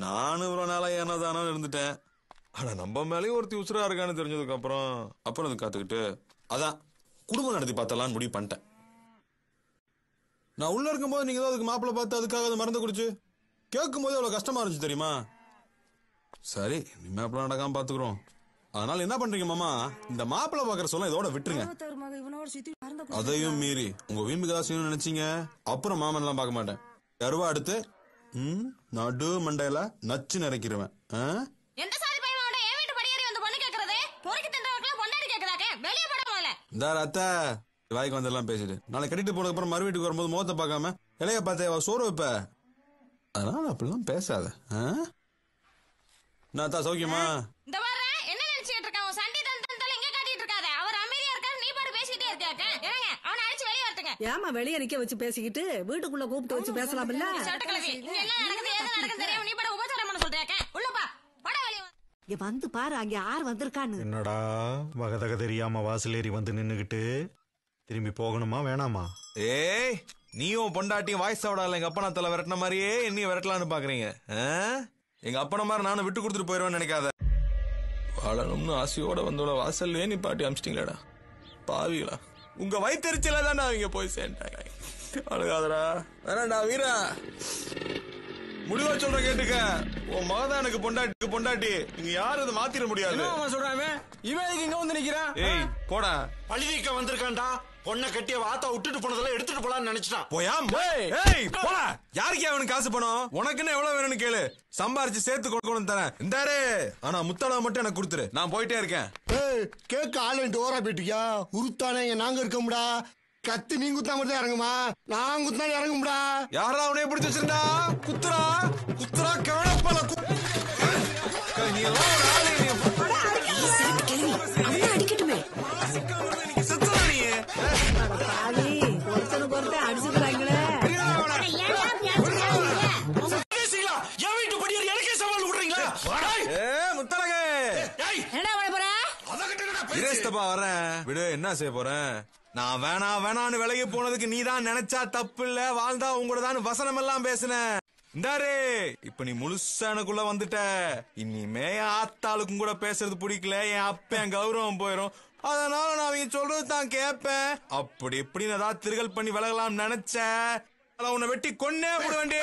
நானும் இவ்வளவு நாளா ஏனதானோ இருந்துட்டேன். ஆனா நம்ம மேலேயும் ஒருத்தி உசுரா இருக்கான்னு தெரிஞ்சதுக்கு அப்புறம் அது காத்துக்கிட்டு அதான் குடும்பம் நடத்தி பார்த்தலான்னு முடிவு பண்ணிட்டேன். நான் உள்ள இருக்கும் போது நீங்க தான் அதுக்கு மாப்பிள்ளை பார்த்து அதுக்காக அதை மறந்து குடிச்சு கேட்கும் போது எவ்வளவு கஷ்டமா இருந்துச்சு தெரியுமா? சரி இனிமே அப்பெல்லாம் நடக்காம பாத்துக்கிறோம். அதனால என்ன பண்றீங்க மாமா, இந்த மாப்பிள்ளை பாக்குற சொல்ல இதோட விட்டுருங்க. அதையும் மீறி உங்க வீம்புக்கு தான் செய்யணும்னு நினைச்சீங்க, அப்புறம் மாமன் எல்லாம் பார்க்க மாட்டேன். கருவா அடுத்து நடு மண்டையில நச்சு நிறைக்கிறவன். அத்தை வாய்க்கு வந்தெல்லாம் பேசிட்டு நாளை கட்டிட்டு போனதுக்கு அப்புறம் மறு வீட்டுக்கு வரும்போது முகத்தை பார்க்காம இலைய பார்த்த சோறு வைப்ப. அதனால அப்படிலாம் பேசாத. நான் தான் சௌக்கியமா? ஏமா வெளியே நிக்க வச்சு பேசிக்கிட்டு வீட்டுக்குள்ள கூப்பிட்டு வச்சு பேசலாம் இல்ல? வந்து பாரு அங்க யார் வந்திருக்கான்னு. என்னடா வகதக தெரியாம வாசலேறி வந்து நின்னுகிட்டு திரும்பி போகணுமா வேணாமா? ஏய் நீயும் பொண்டாட்டியும் வாய்ஸ் சாப்பிடல எங்க அப்பா தலை விரட்டின மாதிரியே என்னையும் விரட்டலான்னு பாக்குறீங்க. எங்க அப்பன மாதிரி நானும் விட்டு கொடுத்துட்டு போயிருவேன்னு நினைக்காத. வாழணும்னு ஆசையோட வந்தோட வாசல்லே நீ பாட்டி அமிச்சிட்டீங்களா பாவிகளா. உங்க வயிற்றுச்சல தான் அவங்க போய் சேர்ந்தாங்க. அழுகாதரா வேணாண்டா வீரா, முடிவா சொல்ற கேட்டுக்க. உன் மகதான் எனக்கு பொண்டாட்டி நீங்க யாரும் அதை மாத்திர முடியாது. சொல்றாங்க இவன் இங்க வந்து நிக்கிறான். ஏய் போடா, பழிதீக்க வந்திருக்கான்டா. பொண்ணை கட்டிய வாத்தா விட்டுட்டு போனதெல்லாம் எடுத்துட்டு போலான்னு நினைச்சிட்டான். போயா போடா. யாருக்கு அவனுக்கு காசு பணம்? உனக்குன்னு எவ்வளவு வேணும்னு கேளு, சம்பாரிச்சு சேர்த்து கொடுக்கணும் தரேன். இந்தாரு ஆனா முத்தளவு மட்டும் எனக்கு கொடுத்துரு, நான் போயிட்டே இருக்கேன். கேட்க ஆளுன்ட்டு ஓரா போயிட்டியா? உருத்தானே நாங்க இருக்கோம்டா. கத்து நீ குத்தா மட்டும் இறங்குமா, நான் குத்தானே இறங்கும்டா. யாரா அவனே பிடிச்சி வச்சிருந்தா? குத்துரா குத்துரா கவனப்பல நீ எல்லாம் ஒரு ஆளு. அடிக்கட்டுமே ஒருத்தனுக்கு ஒருத்தன் அடிச்சுக்கிறாங்களே. விடு, என்ன செய்ய போறேன்? நான் வேணான்னு விலகி போனதுக்கு நீதான் நினைச்சா தப்பு இல்ல, வாழ்ந்தா உங்களதான் வசனம் எல்லாம் பேசுன. இந்தாரு இப்ப நீ முழுசா எனக்குள்ள வந்துட்ட. இனிமே ஆத்தாளுக்கும் கூட பேசுறது பிடிக்கல, என் அப்ப என் கௌரவம் போயிரும். அதனால நான் அவங்க சொல்றது தான் கேட்பேன். அப்படி இப்படின்னு ஏதாவது திருகல் பண்ணி விலகலாம் நினைச்ச உன்னை வெட்டி கொன்னே விட வேண்டிய